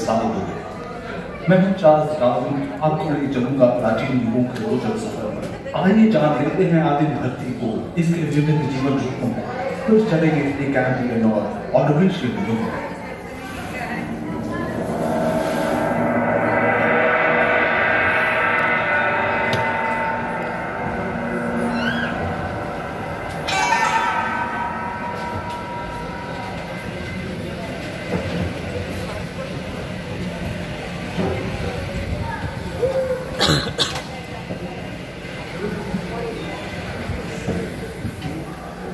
साबित हो गए। मैं हूं चार्ल्स डार्विन, आपको ले चलूंगा प्राचीन युगों के रोचक सफर पर। आइए जान लेते हैं आदिम धरती को, इसके विभिन्न जीवन रूपों को। फिर चलेंगे एक कैंपियन और ऑर्डोविल के युग में।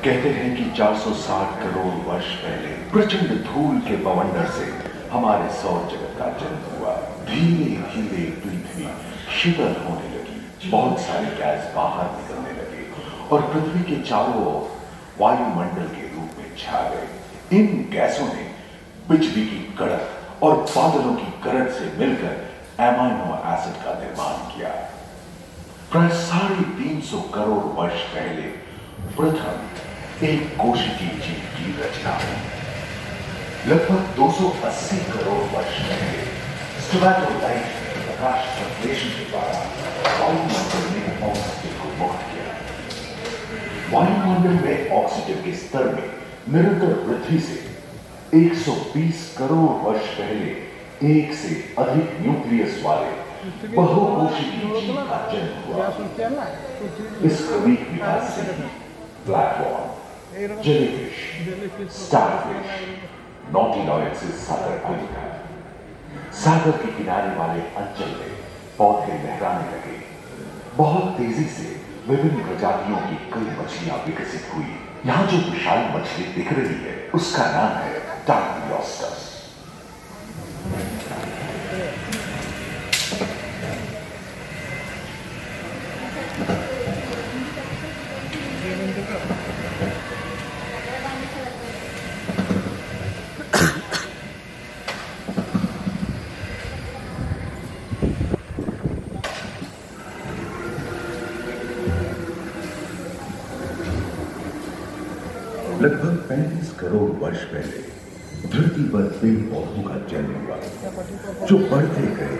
कहते हैं कि 460 करोड़ वर्ष पहले प्रचंड धूल के बवंडर से हमारे सौर जगत का जन्म हुआ। धीरे धीरे पृथ्वी शीतल होने लगी, बहुत सारे गैस बाहर निकलने लगे और पृथ्वी के चारों ओर वायुमंडल के रूप में छा गए। इन गैसों ने बिजली की कड़क और बादलों की गरज से मिलकर एमाइनो एसिड का निर्माण किया। प्राय 350 करोड़ वर्ष पहले प्रथम एक कोशिकीय जीव की रचना हुई। लगभग 280 करोड़ वर्ष पहले स्टोमैटोलाइट ने प्रकाश संश्लेषण के द्वारा वायुमंडल में ऑक्सीजन को मुक्त किया। वायुमंडल में ऑक्सीजन के स्तर में निरंतर वृद्धि से 120 करोड़ वर्ष पहले एक से अधिक न्यूक्लियस वाले बहुकोशिकीय जीव का जन्म हुआ। इस क्रमिक विकास से ब्लैकवॉल, जेलीफिश, स्टारफिश, नॉटिलॉयड्स सागर आदि। सागर के किनारे वाले अंचल में पौधे लहराने लगे। बहुत तेजी से विभिन्न प्रजातियों की कई मछलियां विकसित हुई। यहां जो विशाल मछली दिख रही है उसका नाम है डार्वियोस्टस। लगभग 35 करोड़ वर्ष पहले धरती पर पेड़ पौधों का जन्म हुआ, जो बढ़ते गए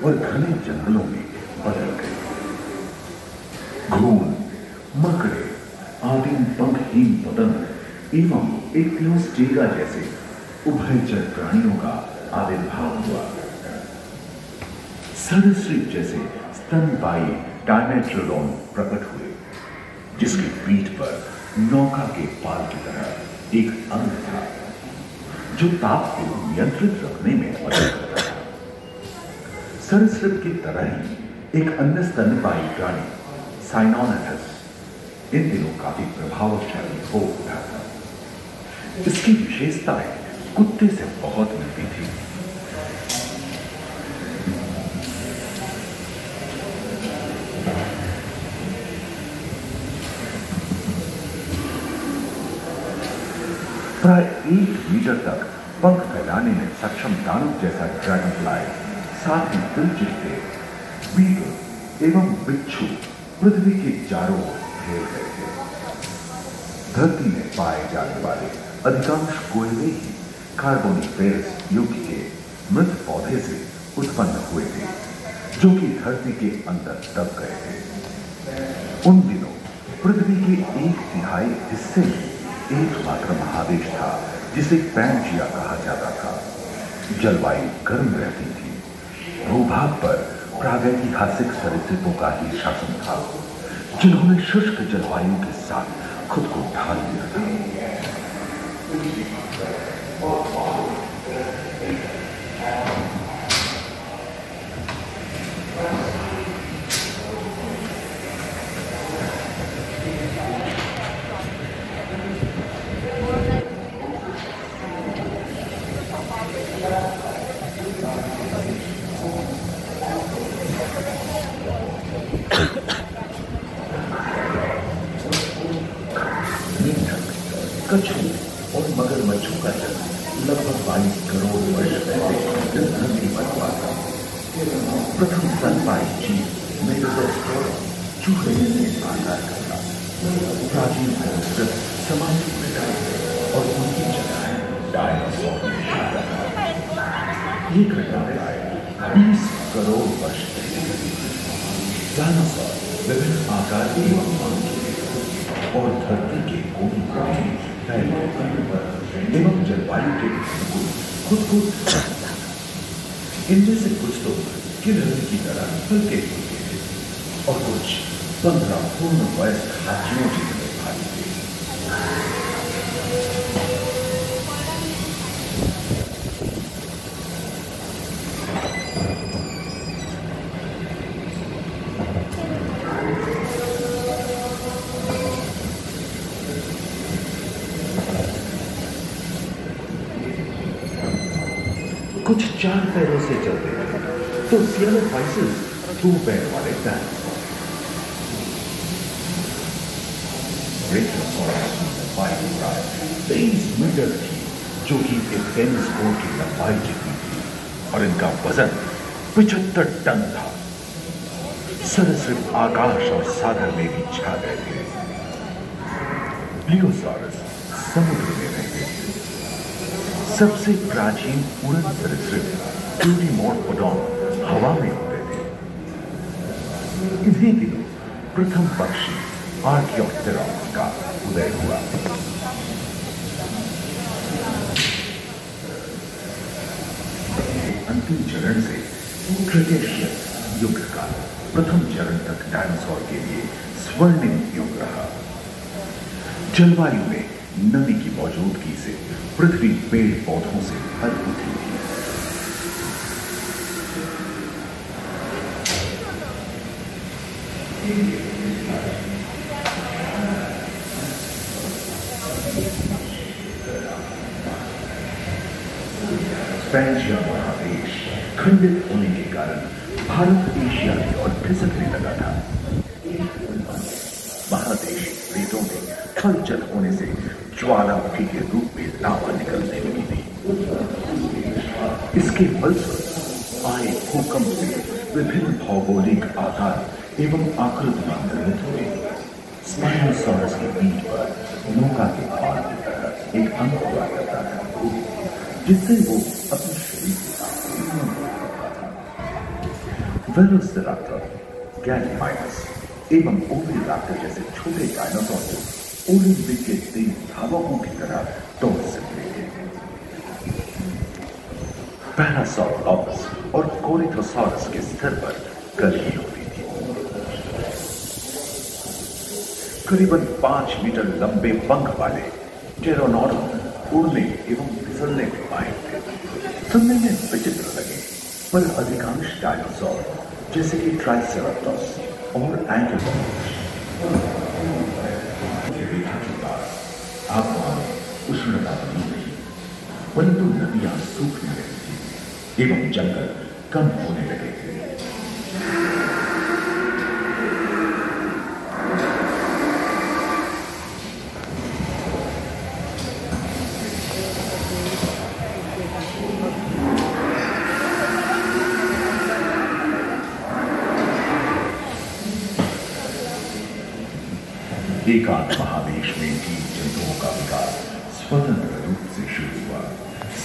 और घने जंगलों में बदल गए। घून, मकड़े, आदिम पंखहीन पतंग एवं एक्टिनोस्टेगा जैसे उभयचर प्राणियों का आविर्भाव हुआ। सरीसृप जैसे स्तनपायी डायमेट्रोडॉन प्रकट हुए, जिसकी पीठ पर नौका के पाल की तरह एक अंग था, जो ताप को नियंत्रित रखने में मदद करता था। सरीसृप की तरह ही एक अन्य स्तनपायी प्राणी साइनोनेटस इन दिनों काफी प्रभावशाली हो उठा था। इसकी विशेषताएं कुत्ते से बहुत मिलती थी। प्राय 1 मीटर तक पंख फैलाने में सक्षम दानव जैसा ड्रैगन फ्लाई, साथ ही दिलचिस्ते बीटल एवं बिच्छू पृथ्वी के चारों ओर फैल गए थे। धरती में पाए जाने वाले अधिकांश कोयले ही कार्बोनिफेरस युग के मृत पौधे से उत्पन्न हुए थे, जो कि धरती के अंदर दब गए थे। उन दिनों पृथ्वी के 1/3 हिस्से में एकमात्र महादेश था, जिसे पैंजिया कहा जाता था। जलवायु गर्म रहती थी। भूभाग पर प्रागैतिहासिक सरीसृपों का ही शासन था, जिन्होंने शुष्क जलवायु के साथ खुद को ढाल लिया था। कछुओं और मगरमच्छों का जन्म लगभग 22 करोड़ वर्ष पहले इस धरती पर हुआ था। प्रथम स्तनपायी जीव मेगालोस्टोरम चूहे जैसे आकार का था। प्राचीन संस्कृत समाप्त हो गए और उनकी जगह डायनासोर ने शामिल था। ये घटना प्राय 20 करोड़ वर्ष डायनासोर विभिन्न आकार एवं मांग के और धरती के कोटि-कोटि फैले एवं जलवायु के अनुकूल खुद को इनमें से कुछ तो गिलहरी की तरह हल्के फुल्के थे और कुछ 15 पूर्ण वयस्क हाथियों जितने भारी थे। कुछ 4 पैरों से चलते थे तो सियालोफाइसिस 2 पैर वाले डायनासोर। ब्रेकियोसॉरस की लंबाई प्राय 23 मीटर थी, जो कि एक टेनिस कोर्ट की लंबाई जितनी थी, और इनका वजन 75 टन था। सरीसृप आकाश और सागर में भी छा गए थे। प्लियोसारस समुद्र में रहते थे। सबसे प्राचीन उड़न सरीसृप यूडीमोर्फोडॉन हवा में होते थे। इन्हीं दिनों प्रथम पक्षी आर्कियोप्टेरॉप्स का उदय हुआ। अंतिम चरण से क्रेटेशियस युग का प्रथम चरण तक डायनासोर के लिए स्वर्णिम युग रहा। जलवायु में नमी की मौजूदगी से पृथ्वी पेड़ पौधों से भर उठी थी। पैंजिया महादेश खंडित होने के कारण भारत एशिया की ओर खिसकने लगा था। महादेश प्लेटों में हलचल होने से ज्वालामुखी के रूप में लावा निकलने लगी थी। इसके फलस्वरूप आए भूकंप से विभिन्न भौगोलिक आकार एवं आकृतियां निर्मित हुई। स्पाइनोसॉरस की पीठ पर नौका के पार की तरह एक अंग हुआ करता था, जिससे वो अपने शरीर के साथ वेलोसिराप्टर, गैलीमाइनस एवं ओविराप्टर जैसे छोटे डायनासोर को ओलिंपिक के तेज धावकों की तरह दौड़ सकते थे। पैरासाउरोलॉपस और कोरिथोसॉरस के स्तर पर गलती होती थी। करीबन 5 मीटर लंबे पंख वाले टेरोनोडोन उड़ने एवं फिसलने में माहिर थे। सुनने में विचित्र लगे, पर अधिकांश डायनासोर जैसे कि ट्राइसेराटोप्स और एंकिलोसाurus आबहवा उष्णता बनी रही, परंतु नदियां सूखने लगी थी एवं जंगल कम होने लगे थे। एकांत महादेश में जीव जंतुओं का विकास स्वतंत्र रूप से शुरू हुआ।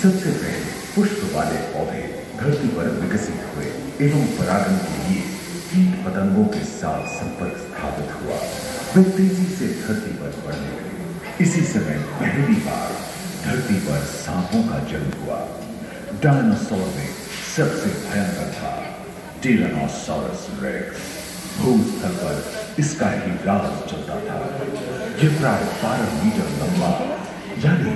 सबसे पहले पुष्प वाले पौधे धरती पर विकसित हुए एवं परागण के लिए कीट पतंगों के साथ संपर्क स्थापित हुआ। वे तेजी से धरती पर बढ़ने लगे। इसी समय पहली बार धरती पर सांपों का जन्म हुआ। डायनासोर में सबसे भयंकर था टिरानोसॉरस रेक्स। भूस्थल पर इसका ही राज चलता था। यह प्राय 12 मीटर लंबा, यानी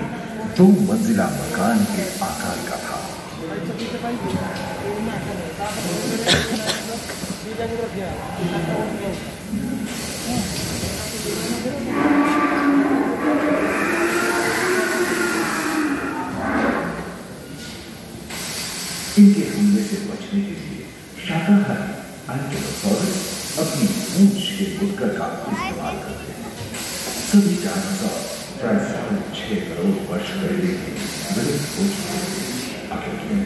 2 मंजिला मकान के आकार का था। इनके हमले से बचने के लिए शाकाहारी एंकिलोसाurus अपनी पूंछ के गुटकर का इस्तेमाल करते हैं। सभी डायनासोर प्राय 6 करोड़ वर्ष पहले के विलुप्त हो चुके थे। आखिर में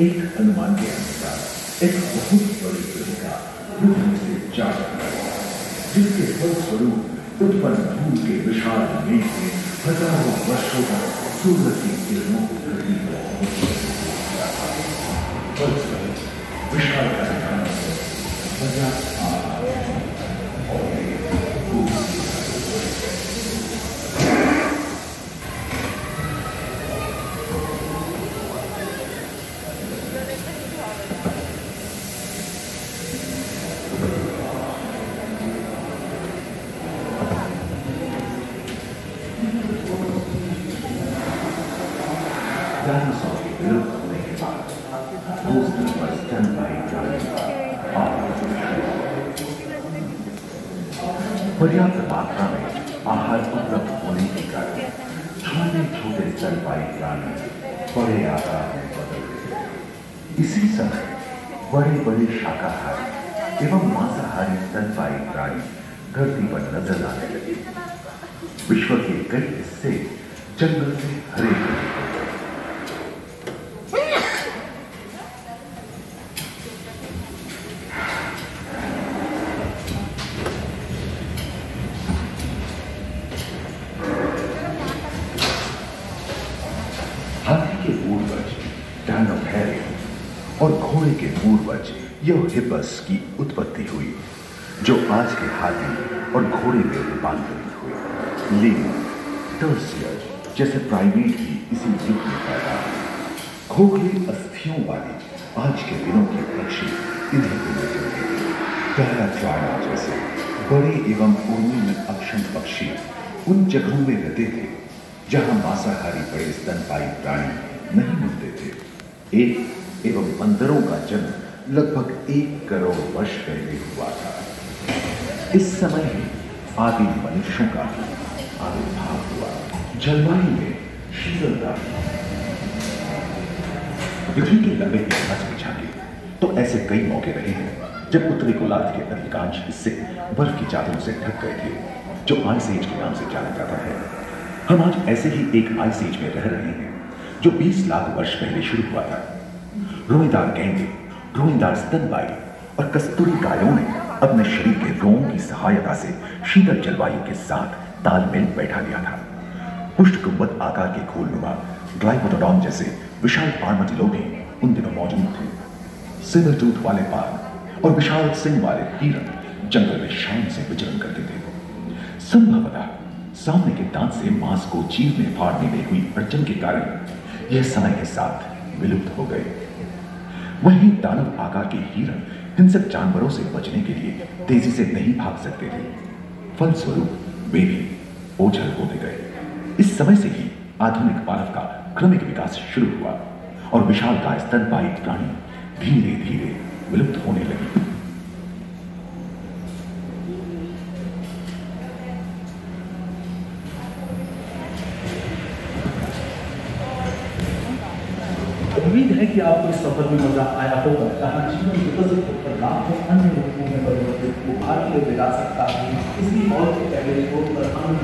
एक अनुमान के अनुसार एक बहुत बड़ी भूमिका पृथ्वी से जा रही है, जिसके फलस्वरूप उत्पन्न धूल के विशाल मेघ में हजारों वर्षों तक सूरज की किरणों को धरती पर विशाल कार्यक्रम पर्याप्त आहार और डायनासोर के विलुप्त होने के बाद भूस्तर पर स्तनपायी प्राणी पर्याप्त मात्रा में आहार उपलब्ध होने के कारण छोटे छोटे स्तनपायी प्राणी बड़े आकार में बदल गए। इसी समय बड़े बड़े शाकाहारी एवं मांसाहारी स्तनपायी प्राणी धरती पर नजर आने लगे। विश्व के कई हिस्से जंगल से हरे भरे हो गए। हाथी के पूर्वज डायनोथेरियम और घोड़े के पूर्वज यूहिपस की उत्पत्ति हुई, जो आज के हाथी और घोड़े में रूपांतरित हुए। लेकिन टर्सियस जैसे प्राइमेट भी इसी युग में पैदा हुए। खोखले अस्थियों वाले आज के दिनों के पक्षी इन्हें मिलते थे। पैराट्राना जैसे बड़े एवं उर्मी अक्षम पक्षी उन जगहों में रहते थे जहां मांसाहारी बड़े स्तनपायी प्राणी नहीं मिलते थे। एक एवं बंदरों का जन्म लगभग 1 करोड़ वर्ष पहले हुआ था। इस समय ही आदि मनुष्यों का आविर्भाव हुआ। जलवायु में शीतलता। पृथ्वी के लंबे इतिहास में झांके तो ऐसे कई मौके रहे हैं जब उत्तरी गोलार्ध के अधिकांश हिस्से बर्फ की चादरों से ढक गए थे, जो आइस एज के नाम से जाना जाता है। हम आज ऐसे ही एक आइस एज में रह रहे हैं जो 20 लाख वर्ष पहले शुरू हुआ था। रोएदार गैंडे, रोएदार स्तनपायी और कस्तूरी गायों ने अपने शरीर के रोमों की सहायता से शीतल जलवायु के साथ तालमेल बैठा लिया था। पुष्ट गुंबद आकार के खोलनुमा ग्लाइकोडोन जैसे विशाल आर्madillo भी उन दिनों मौजूद थे। सिल्वर टूथ वाले बाघ और विशाल सिंह वाले हिरण जंगल में शान से विचरण करते थे। संभवतः सामने के दांत से मांस को चीरने फाड़ने में हुई अड़चन के कारण यह समय के साथ विलुप्त हो गए। वहीं दानव आकार के हिरण हिंसक जानवरों से बचने के लिए तेजी से नहीं भाग सकते थे। फलस्वरूप वे भी ओझल होते गए। इस समय से ही आधुनिक मानव का क्रमिक विकास शुरू हुआ और विशालकाय स्तनपायी प्राणी धीरे धीरे विलुप्त होने लगी। उम्मीद है कि आपको इस सफर में मजा आया होगा, जहाँ जीवन विकसित होकर लाखों अन्य रूपों में परिवर्तित वो भारतीय विरासत का इसकी और के पहले छोड़ पर आनंद